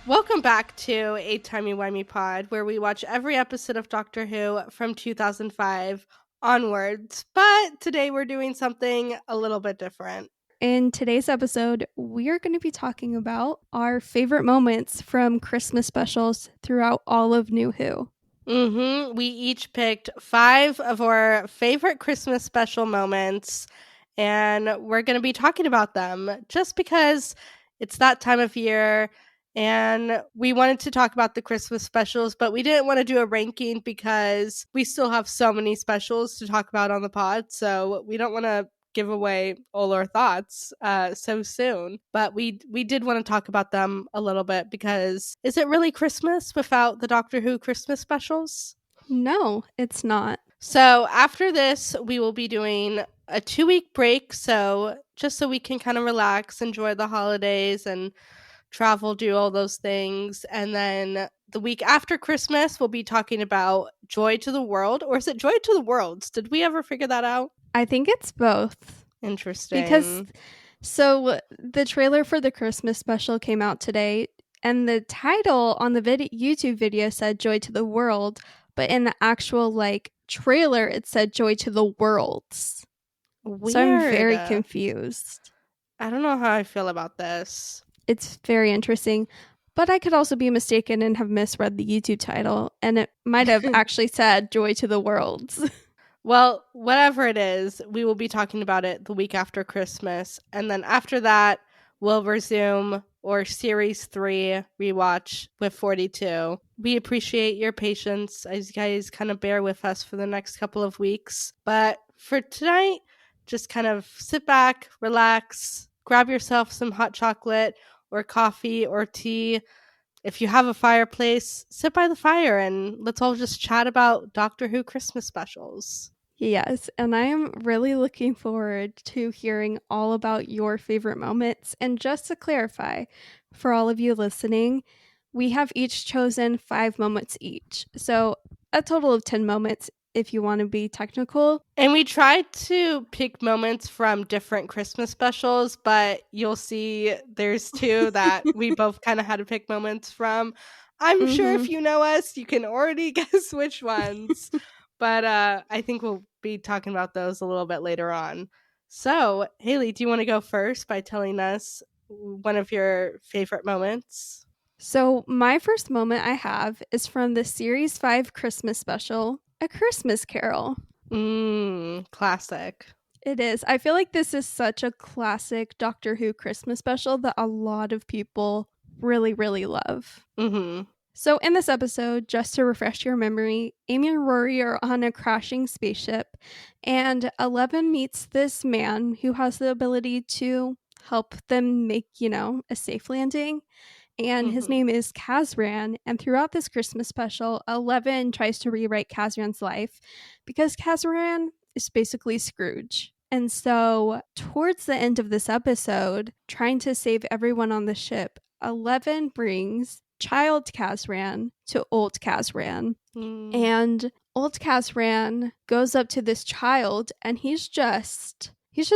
Welcome back to A Timey Wimey Pod, where we watch every episode of Doctor Who from 2005 onwards. But today we're doing something a little bit different. In today's episode, we are going to be talking about our favorite moments from Christmas specials throughout all of New Who. We each picked 5 of our favorite Christmas special moments, and we're going to be talking about them just because it's that time of year. And we wanted to talk about the Christmas specials, but we didn't want to do a ranking because we still have so many specials to talk about on the pod. So we don't want to give away all our thoughts so soon. But we did want to talk about them a little bit because is it really Christmas without the Doctor Who Christmas specials? No, it's not. So after this, we will be doing a 2-week break. So just so we can kind of relax, enjoy the holidays and travel, do all those things. And then the week after Christmas, we'll be talking about Joy to the World. Or is it Joy to the Worlds? Did we ever figure that out? I think it's both. Interesting. Because the trailer for the Christmas special came out today, and the title on the YouTube video said Joy to the World, but in the actual trailer it said Joy to the Worlds. Weird. So I'm very confused. I don't know how I feel about this. It's very interesting. But I could also be mistaken and have misread the YouTube title, and it might have actually said Joy to the Worlds. Well, whatever it is, we will be talking about it the week after Christmas. And then after that, we'll resume our Series 3 rewatch with 42. We appreciate your patience as you guys kind of bear with us for the next couple of weeks. But for tonight, just kind of sit back, relax, grab yourself some hot chocolate or coffee or tea. If you have a fireplace, sit by the fire and let's all just chat about Doctor Who Christmas specials. Yes, and I am really looking forward to hearing all about your favorite moments. And just to clarify, for all of you listening, we have each chosen 5 moments each. So a total of 10 moments if you want to be technical. And we tried to pick moments from different Christmas specials, but you'll see there's 2 that we both kind of had to pick moments from. I'm sure if you know us, you can already guess which ones. But I think we'll be talking about those a little bit later on. So, Haley, do you want to go first by telling us one of your favorite moments? So my first moment I have is from the Series 5 Christmas special, A Christmas Carol. Classic. It is. I feel like this is such a classic Doctor Who Christmas special that a lot of people really, really love. So in this episode, just to refresh your memory, Amy and Rory are on a crashing spaceship, and 11 meets this man who has the ability to help them make, a safe landing. And his name is Kazran. And throughout this Christmas special, 11 tries to rewrite Kazran's life because Kazran is basically Scrooge. And so, towards the end of this episode, trying to save everyone on the ship, 11 brings child Kazran to old Kazran. And old Kazran goes up to this child, and he's just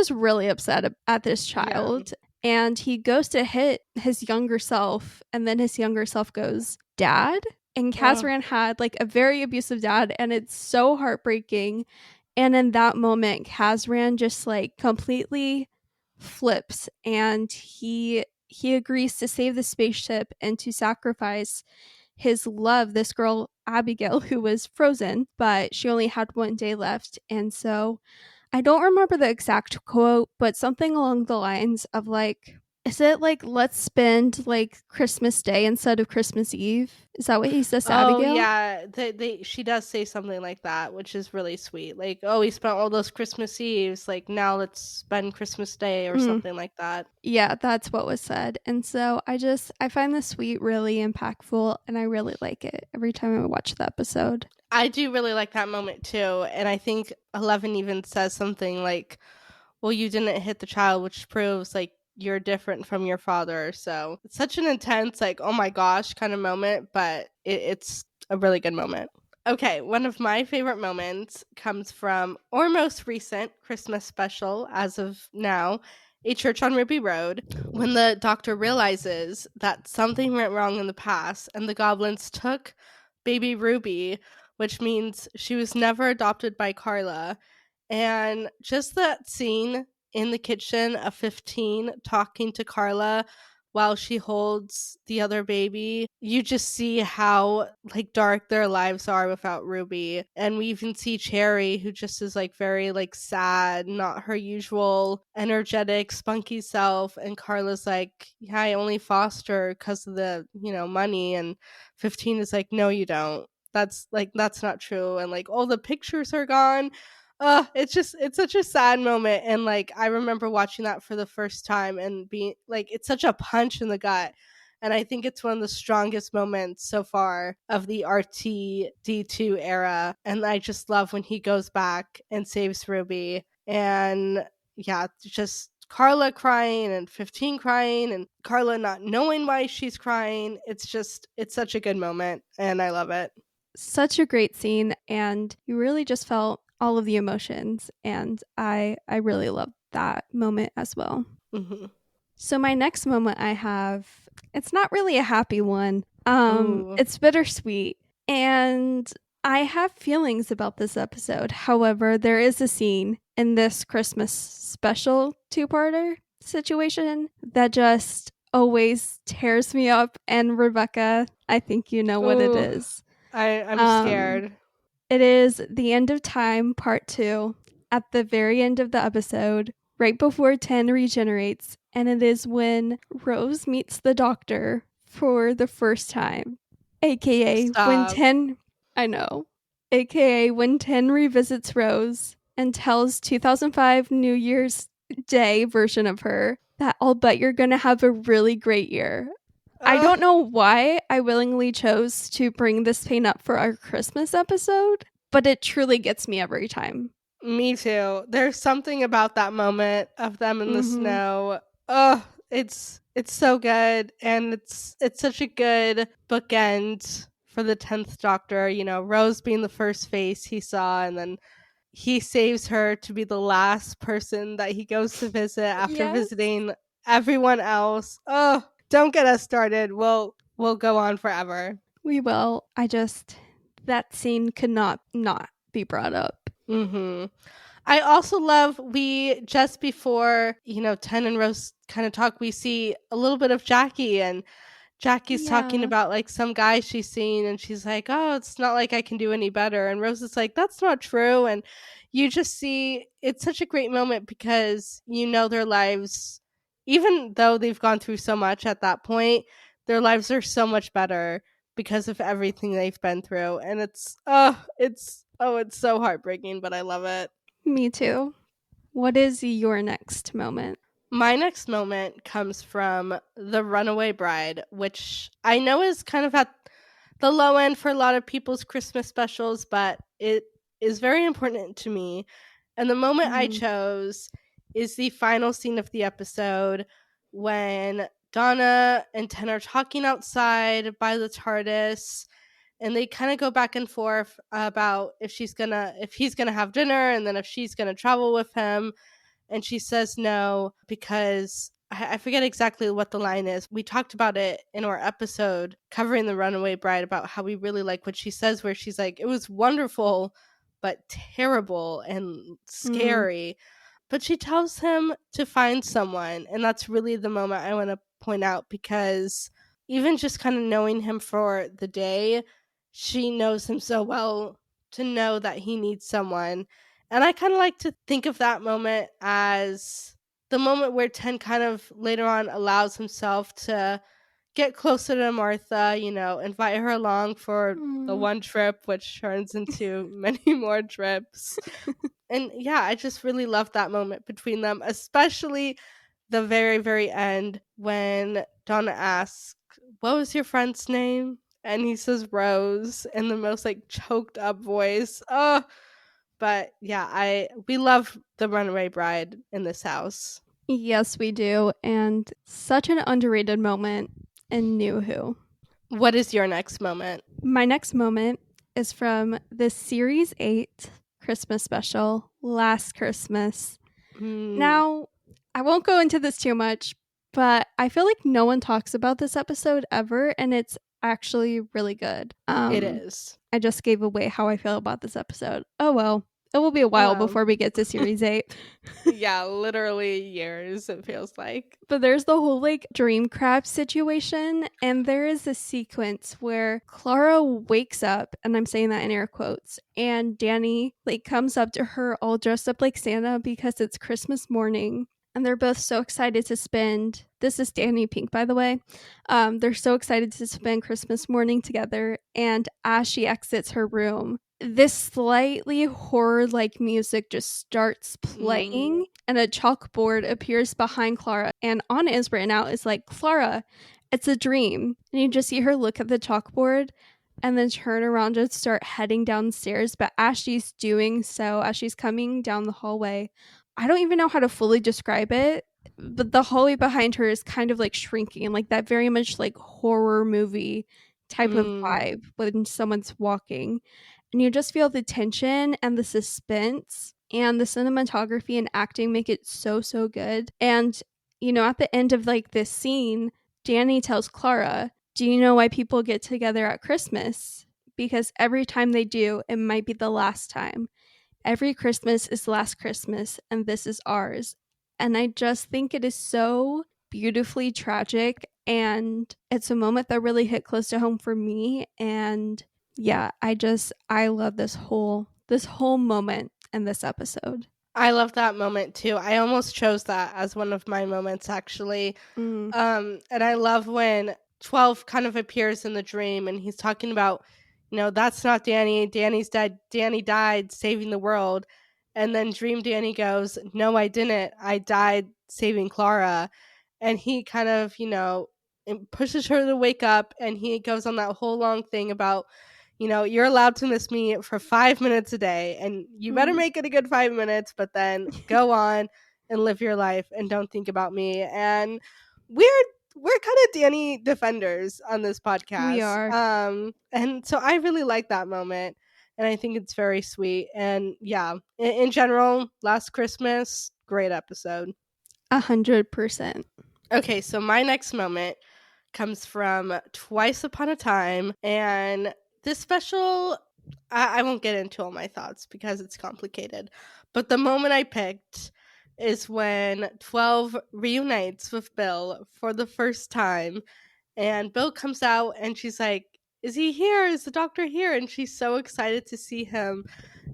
really upset at this child. Yeah. And he goes to hit his younger self, and then his younger self goes, "Dad?" And Kazran had a very abusive dad, and it's so heartbreaking. And in that moment, Kazran just completely flips, and he agrees to save the spaceship and to sacrifice his love, this girl Abigail, who was frozen, but she only had 1 day left. And so I don't remember the exact quote, but something along the lines of is it let's spend Christmas Day instead of Christmas Eve? Is that what he says to Abigail? Oh yeah, she does say something like that, which is really sweet. We spent all those Christmas Eves, now let's spend Christmas Day or something like that. Yeah, that's what was said. And so I find this sweet really impactful, and I really like it every time I watch the episode. I do really like that moment too, and I think 11 even says something like, well, you didn't hit the child, which proves you're different from your father. So it's such an intense, oh my gosh kind of moment, but it's a really good moment. Okay, one of my favorite moments comes from our most recent Christmas special as of now. a church on Ruby Road when the doctor realizes that something went wrong in the past and the goblins took baby Ruby, which means she was never adopted by Carla. And just that scene in the kitchen of 15 talking to Carla while she holds the other baby, you just see how like dark their lives are without Ruby. And we even see Cherry, who just is like very like sad, not her usual energetic spunky self, and Carla's like, yeah, I only foster because of the money. And 15 is like, no, you don't. That's not true. And like all the pictures are gone. It's such a sad moment. And like I remember watching that for the first time and being like, it's such a punch in the gut. And I think it's one of the strongest moments so far of the RTD2 era. And I just love when he goes back and saves Ruby. And yeah, just Carla crying and 15 crying and Carla not knowing why she's crying. It's such a good moment and I love it. Such a great scene, and you really just felt all of the emotions, and I really loved that moment as well. Mm-hmm. So my next moment I have, it's not really a happy one. It's bittersweet, and I have feelings about this episode. However, there is a scene in this Christmas special two-parter situation that just always tears me up. And Rebecca, I think you know what it is. I'm scared. It is The End of Time, Part 2, at the very end of the episode, right before 10 regenerates, and it is when Rose meets the Doctor for the first time, aka when 10... I know. AKA when 10 revisits Rose and tells 2005 New Year's Day version of her that I'll bet you're gonna have a really great year. I don't know why I willingly chose to bring this pain up for our Christmas episode, but it truly gets me every time. Me too. There's something about that moment of them in the snow. Oh, it's so good, and it's such a good bookend for the 10th Doctor. Rose being the first face he saw, and then he saves her to be the last person that he goes to visit after visiting everyone else. Oh, don't get us started. We'll go on forever. We will. That scene could not be brought up. Mm-hmm. I also love just before 10 and Rose kind of talk, we see a little bit of Jackie, and Jackie's talking about like some guy she's seen, and she's like, oh, it's not like I can do any better. And Rose is like, that's not true. And you just see it's such a great moment because their lives, even though they've gone through so much at that point, their lives are so much better because of everything they've been through. And it's so heartbreaking, but I love it. Me too. What is your next moment? My next moment comes from The Runaway Bride, which I know is kind of at the low end for a lot of people's Christmas specials, but it is very important to me. And the moment I chose is the final scene of the episode when Donna and 10 are talking outside by the TARDIS, and they kind of go back and forth about if he's gonna have dinner, and then if she's gonna travel with him. And she says no because I forget exactly what the line is. We talked about it in our episode covering The Runaway Bride about how we really like what she says, where she's like, it was wonderful, but terrible and scary. But she tells him to find someone. And that's really the moment I want to point out, because even just kind of knowing him for the day, she knows him so well to know that he needs someone. And I kind of like to think of that moment as the moment where 10 kind of later on allows himself to get closer to Martha, invite her along for the one trip, which turns into many more trips. And yeah, I just really love that moment between them, especially the very, very end when Donna asks, what was your friend's name? And he says Rose in the most like choked up voice. Oh, but yeah, we love The Runaway Bride in this house. Yes, we do. And such an underrated moment in New Who. What is your next moment? My next moment is from the Series 8 Christmas special, Last Christmas. Now, I won't go into this too much, but I feel like no one talks about this episode ever, and it's actually really good. It is. I just gave away how I feel about this episode. Oh well. It will be a while before we get to series 8. Yeah, literally years, it feels like. But there's the whole like dream crab situation, and there is a sequence where Clara wakes up, and I'm saying that in air quotes, and Danny like comes up to her all dressed up like Santa because it's Christmas morning. And they're both so excited to spend, this is Danny Pink, by the way. They're so excited to spend Christmas morning together. And as she exits her room, this slightly horror-like music just starts playing, and a chalkboard appears behind Clara. And on it is written out, it's like, Clara, it's a dream. And you just see her look at the chalkboard and then turn around and start heading downstairs. But as she's doing so, as she's coming down the hallway, I don't even know how to fully describe it, but the hallway behind her is kind of like shrinking, like that very much like horror movie type of vibe when someone's walking. And you just feel the tension and the suspense, and the cinematography and acting make it so, so good. And, you know, at the end of like this scene, Danny tells Clara, do you know why people get together at Christmas? Because every time they do, it might be the last time. Every Christmas is last Christmas, and this is ours. And I just think it is so beautifully tragic, and it's a moment that really hit close to home for me. And yeah, I love this whole moment in this episode. I love that moment too. I almost chose that as one of my moments, actually. And I love when 12 kind of appears in the dream, and he's talking about, you know, that's not Danny. Danny's dead. Danny died saving the world. And then Dream Danny goes, no, I didn't. I died saving Clara. And he kind of, you know, pushes her to wake up. And he goes on that whole long thing about, you know, you're allowed to miss me for 5 minutes a day. And you better make it a good 5 minutes, but then go on and live your life and don't think about me. And we're kind of Danny defenders on this podcast. We are. And so I really like that moment, and I think it's very sweet. And yeah, in general, Last Christmas, great episode. 100%. Okay, so my next moment comes from Twice Upon a Time, and this special, I won't get into all my thoughts because it's complicated, but the moment I picked is when 12 reunites with Bill for the first time, and Bill comes out and she's like, is he here? Is the doctor here? And she's so excited to see him,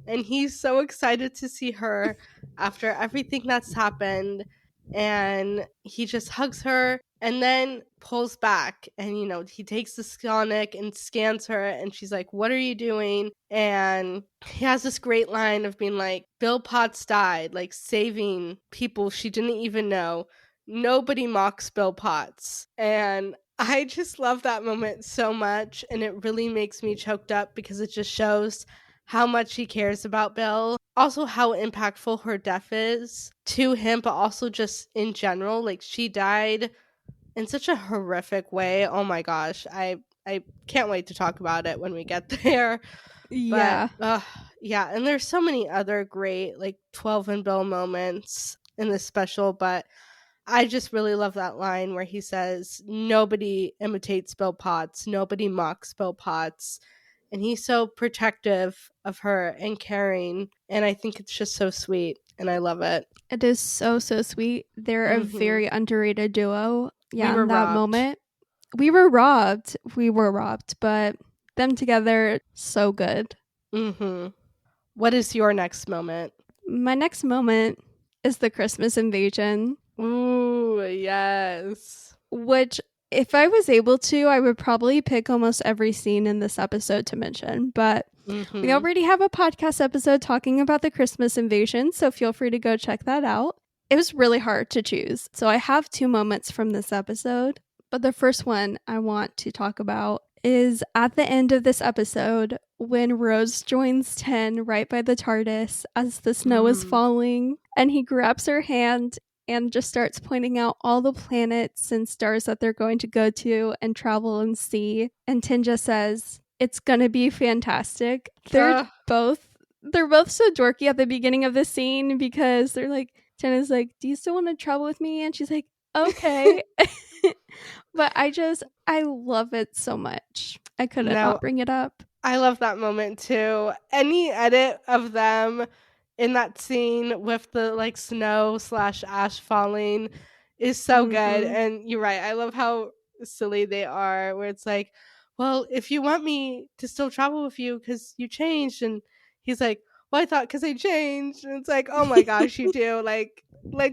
and he's so excited to see her after everything that's happened, and he just hugs her and then pulls back, and you know, he takes the Sonic and scans her, and she's like, what are you doing? And he has this great line of being like, Bill Potts died, like saving people she didn't even know. Nobody mocks Bill Potts. And I just love that moment so much, and it really makes me choked up because it just shows how much he cares about Bill. Also, how impactful her death is to him, but also just in general. Like, she died in such a horrific way. Oh my gosh. I can't wait to talk about it when we get there. Yeah. But, yeah, and there's so many other great, like, 12 and Bill moments in this special, but I just really love that line where he says, nobody imitates Bill Potts, nobody mocks Bill Potts. And he's so protective of her and caring. And I think it's just so sweet. And I love it. It is so, so sweet. They're a very underrated duo. Yeah, in that moment. We were robbed, but them together, so good. What is your next moment? My next moment is the Christmas invasion. Ooh, yes. Which, if I was able to, I would probably pick almost every scene in this episode to mention. But we already have a podcast episode talking about the Christmas invasion, so feel free to go check that out. It was really hard to choose. So I have 2 moments from this episode. But the first one I want to talk about is at the end of this episode when Rose joins 10 right by the TARDIS as the snow is falling, and he grabs her hand and just starts pointing out all the planets and stars that they're going to go to and travel and see. And 10 just says, it's gonna be fantastic. They're both so dorky at the beginning of the scene because they're like, 10 is like, do you still want to travel with me? And she's like, okay. But I love it so much. I couldn't not bring it up. I love that moment too. Any edit of them in that scene with the like snow / ash falling is so good. And you're right. I love how silly they are, where it's like, well, if you want me to still travel with you because you changed, and he's like, well, I thought because I changed, and it's like, oh my gosh, you do, like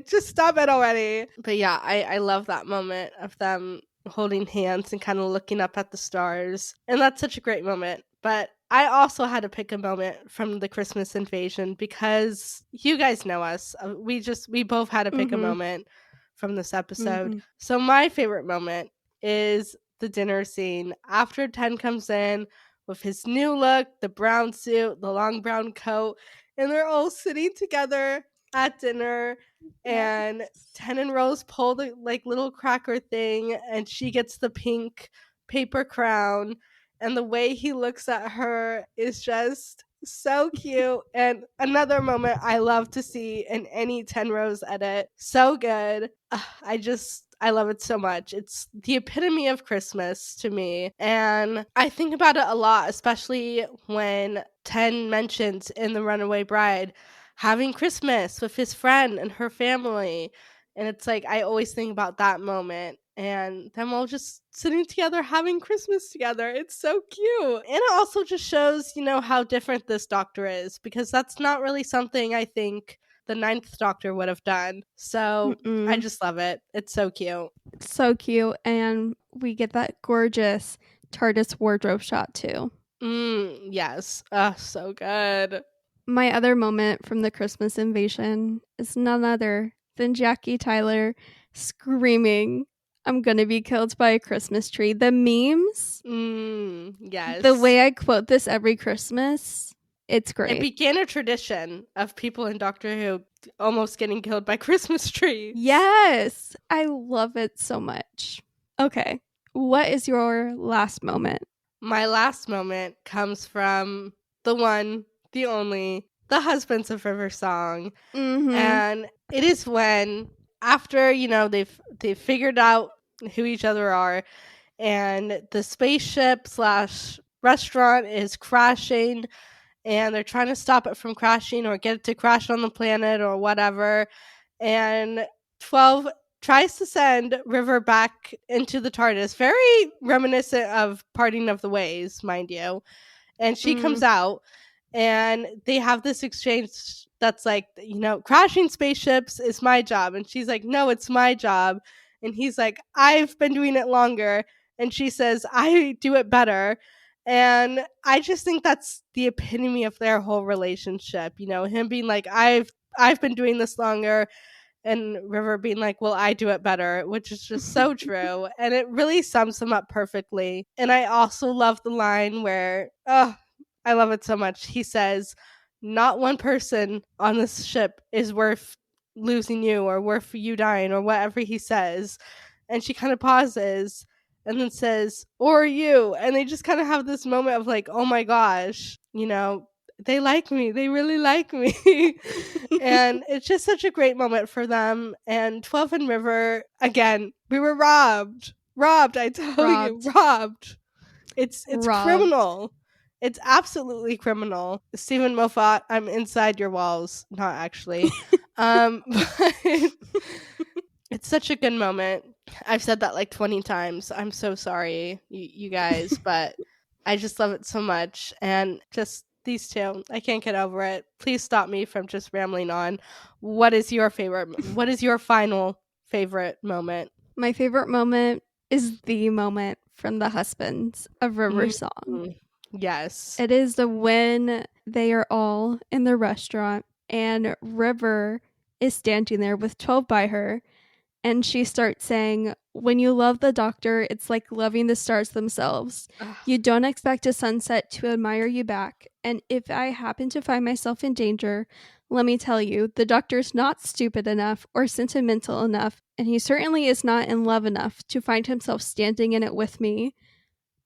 just stop it already. But yeah, I love that moment of them holding hands and kind of looking up at the stars, and that's such a great moment. But I also had to pick a moment from the Christmas Invasion because you guys know us. We both had to pick a moment from this episode. So my favorite moment is the dinner scene after 10 comes in with his new look, the brown suit, the long brown coat, and they're all sitting together at dinner. And 10 and Rose pull the like little cracker thing, and she gets the pink paper crown, and the way he looks at her is just so cute. And another moment I love to see in any 10 Rose edit. So good. I love it so much. It's the epitome of Christmas to me. And I think about it a lot, especially when 10 mentions in The Runaway Bride having Christmas with his friend and her family. And it's like, I always think about that moment and them all just sitting together having Christmas together. It's so cute. And it also just shows, how different this Doctor is, because that's not really something I think the 9th Doctor would have done. So I just love it. It's so cute. So cute. And we get that gorgeous TARDIS wardrobe shot too. Yes. So good. My other moment from the Christmas Invasion is none other than Jackie Tyler screaming, "I'm gonna be killed by a Christmas tree." The memes. Yes. The way I quote this every Christmas, it's great. It began a tradition of people in Doctor Who almost getting killed by Christmas trees. Yes. I love it so much. Okay. What is your last moment? My last moment comes from the one, the only, the Husbands of River Song. And it is when, after, they've figured out who each other are, and the spaceship / restaurant is crashing, and they're trying to stop it from crashing or get it to crash on the planet or whatever. And 12 tries to send River back into the TARDIS, very reminiscent of Parting of the Ways, mind you. And she comes out, and they have this exchange that's like, crashing spaceships is my job. And she's like, no, it's my job. And he's like, I've been doing it longer. And she says, I do it better. And I just think that's the epitome of their whole relationship. Him being like, I've been doing this longer, and River being like, well, I do it better, which is just so true. And it really sums them up perfectly. And I also love the line where, I love it so much. He says, not one person on this ship is worth losing you or worth you dying, or whatever he says. And she kind of pauses and then says, or you. And they just kind of have this moment of like, oh my gosh, they like me. They really like me. And it's just such a great moment for them. And 12 and River, again, we were robbed. I tell you, robbed. It's robbed. Criminal. It's absolutely criminal. Stephen Moffat, I'm inside your walls. Not actually. But it's such a good moment. I've said that like 20 times. I'm so sorry, you guys, but I just love it so much. And just these two, I can't get over it. Please stop me from just rambling on. What is your final favorite moment? My favorite moment is the moment from the Husbands of River Song. Yes. It is when they are all in the restaurant and River is standing there with 12 by her, and she starts saying, when you love the Doctor, it's like loving the stars themselves. You don't expect a sunset to admire you back. And if I happen to find myself in danger, let me tell you, the Doctor's not stupid enough or sentimental enough, and he certainly is not in love enough to find himself standing in it with me.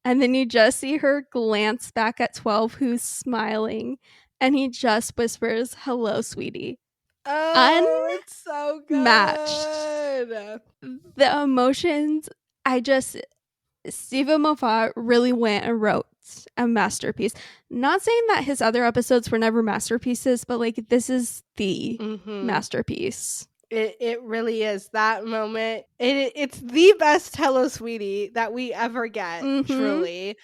And then you just see her glance back at 12, who's smiling, and he just whispers, hello, sweetie. Oh, it's so good. The emotions, Steven Moffat really went and wrote a masterpiece. Not saying that his other episodes were never masterpieces, but like this is the masterpiece. It really is that moment. It's the best Hello Sweetie that we ever get. Truly,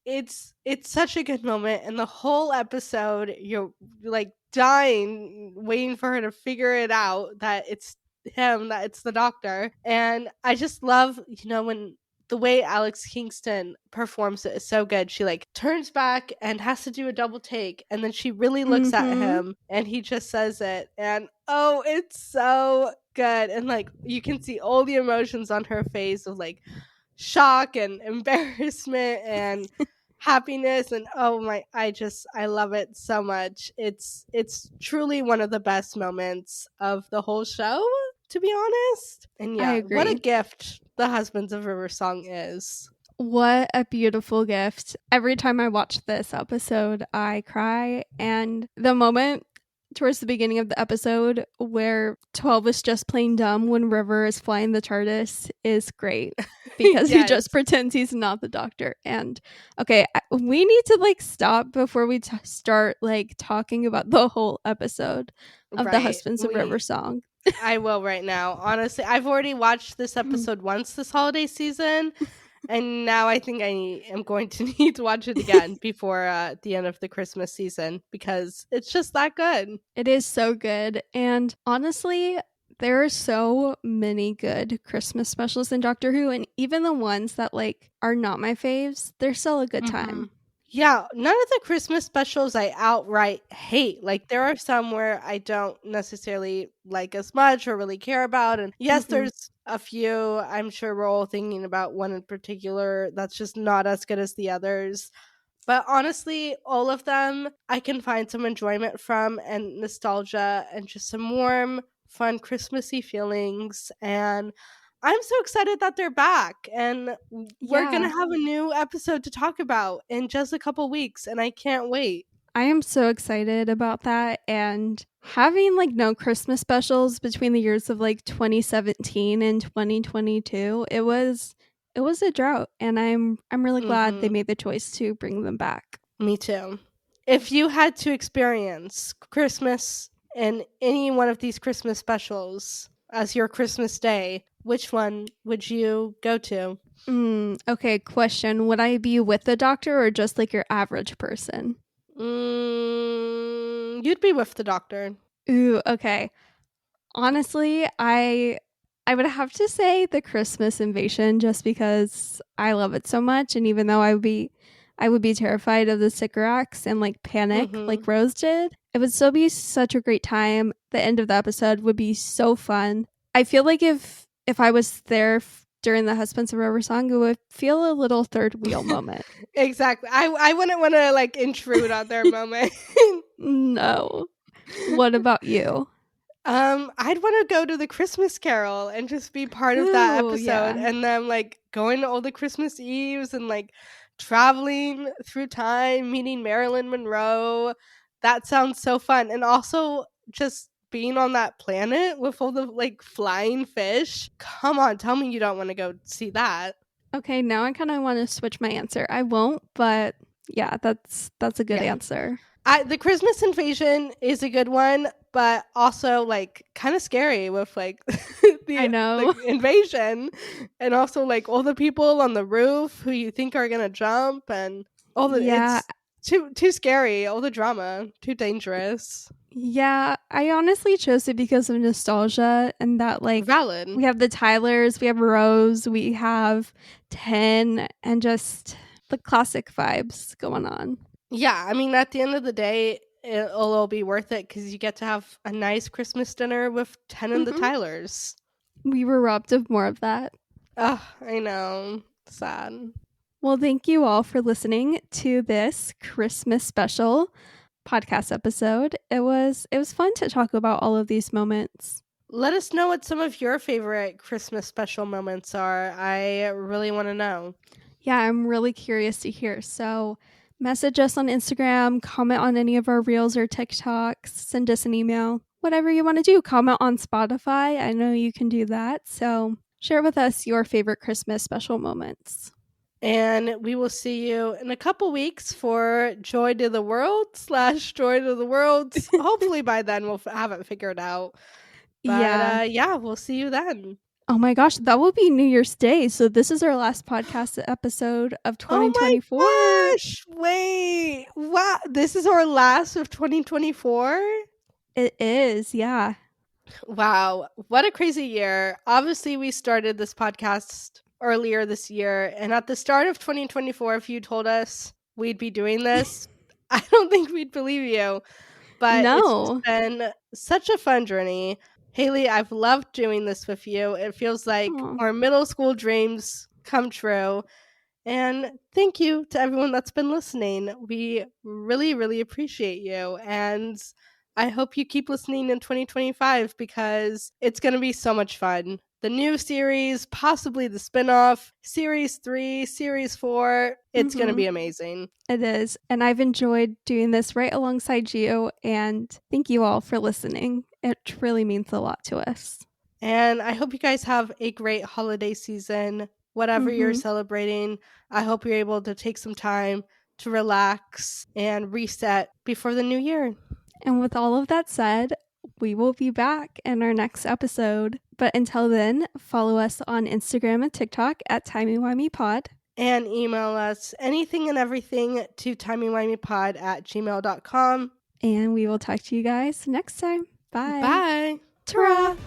it's such a good moment, and the whole episode you're like dying, waiting for her to figure it out that it's him, that it's the doctor. And I just love, when the way Alex Kingston performs it is so good. She like turns back and has to do a double take, and then she really looks at him and he just says it, and oh, it's so good. And like you can see all the emotions on her face of like shock and embarrassment and happiness, and oh my, I love it so much. It's truly one of the best moments of the whole show, to be honest. And yeah, what a gift the Husbands of River Song is. What a beautiful gift. Every time I watch this episode, I cry. And the moment towards the beginning of the episode where 12 is just playing dumb when River is flying the TARDIS is great because he just pretends he's not the doctor. And okay, we need to like stop before we start like talking about the whole episode of the Husbands of River Song. I will right now. Honestly, I've already watched this episode once this holiday season, and now I think I am going to need to watch it again before the end of the Christmas season because it's just that good. It is so good. And honestly, there are so many good Christmas specials in Doctor Who, and even the ones that like are not my faves, they're still a good time. Yeah, none of the Christmas specials I outright hate. Like, there are some where I don't necessarily like as much or really care about. And yes, there's a few. I'm sure we're all thinking about one in particular that's just not as good as the others. But honestly, all of them I can find some enjoyment from and nostalgia and just some warm, fun Christmassy feelings. And I'm so excited that they're back, and we're going to have a new episode to talk about in just a couple weeks, and I can't wait. I am so excited about that, and having like no Christmas specials between the years of like 2017 and 2022, it was a drought, and I'm really glad they made the choice to bring them back. Me too. If you had to experience Christmas in any one of these Christmas specials as your Christmas day, which one would you go to? Okay, question. Would I be with the doctor or just like your average person? You'd be with the doctor. Ooh, okay. Honestly, I would have to say the Christmas Invasion just because I love it so much, and even though I would be terrified of the Sycorax and like panic like Rose did, it would still be such a great time. The end of the episode would be so fun. I feel like if I was there during the Husbands of River Song, it would feel a little third wheel moment. Exactly. I wouldn't want to like intrude on their moment. No. What about you? I'd want to go to the Christmas Carol and just be part of that episode, and then like going to all the Christmas Eves and like traveling through time, meeting Marilyn Monroe. That sounds so fun. And also just being on that planet with all the like flying fish. Come on, tell me you don't want to go see that. Okay, now I kind of want to switch my answer. I won't, but yeah, that's a good answer. The Christmas Invasion is a good one, but also like kind of scary with like the invasion, and also like all the people on the roof who you think are gonna jump, and all the it's too scary, all the drama, too dangerous. Yeah, I honestly chose it because of nostalgia, and that like valid. We have the Tylers, we have Rose, we have 10, and just the classic vibes going on. Yeah, I mean, at the end of the day, it'll all be worth it because you get to have a nice Christmas dinner with 10 and the Tylers. We were robbed of more of that. Oh, I know. Sad. Well, thank you all for listening to this Christmas special podcast episode. It was fun to talk about all of these moments. Let us know what some of your favorite Christmas special moments are. I really want to know. Yeah, I'm really curious to hear. So message us on Instagram, comment on any of our reels or TikToks, send us an email. whatever you want to do. Comment on Spotify. I know you can do that. So share with us your favorite Christmas special moments. And we will see you in a couple weeks for Joy to the World / Joy to the World. Hopefully by then we'll have it figured out. But yeah, we'll see you then. Oh my gosh, that will be New Year's Day. So this is our last podcast episode of 2024. Oh my gosh, wait. Wow, this is our last of 2024? It is, yeah. Wow, what a crazy year. Obviously, we started this podcast earlier this year, and at the start of 2024, if you told us we'd be doing this, I don't think we'd believe you. But it's just been such a fun journey. Haley, I've loved doing this with you. It feels like our middle school dreams come true. And thank you to everyone that's been listening. We really, really appreciate you. And I hope you keep listening in 2025 because it's going to be so much fun. The new series, possibly the spinoff, series 3, series 4, it's going to be amazing. It is. And I've enjoyed doing this right alongside you. And thank you all for listening. It really means a lot to us. And I hope you guys have a great holiday season, whatever you're celebrating. I hope you're able to take some time to relax and reset before the new year. And with all of that said, we will be back in our next episode. But until then, follow us on Instagram and TikTok at timeywimeypod. And email us anything and everything to timeywimeypod@gmail.com. And we will talk to you guys next time. Bye. Bye. Ta-ra!